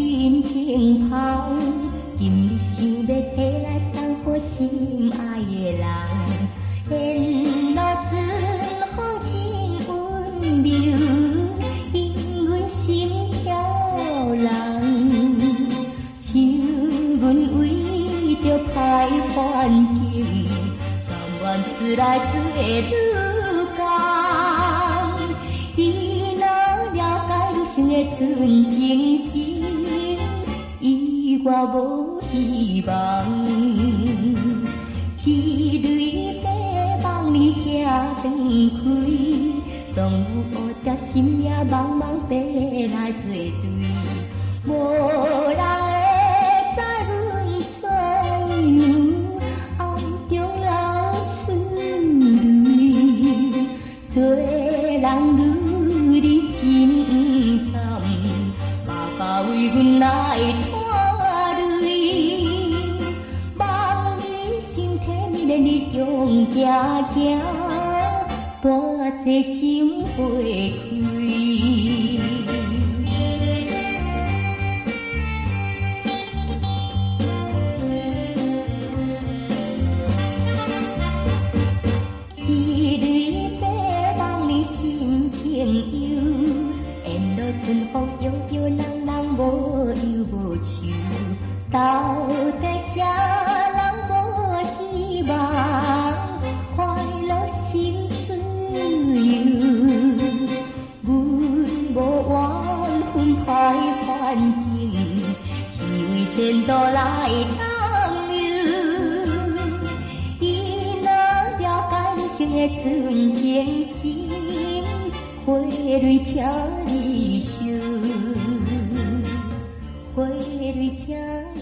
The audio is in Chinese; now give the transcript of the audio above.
心情芳，今日想要提来送给心爱的人。沿路春风真温柔，引阮心跳人。像阮为着歹环境，甘愿出来做女工。伊若了解女性的纯情心，伊我无希望。一蕊白梦你才长开，总有乌蝶心也茫茫飞来作对，无人会知阮所有暗中流出泪，做人女儿真甘，爸爸为阮来拖累，望你身体美丽日用行行，大细心花开。春风悠悠，人人无忧无愁。到底啥人无希望？快乐成自由。阮无缘分歹环境，只为前途来同游。伊若了解女性的纯情心，花蕊请你收，花蕊请你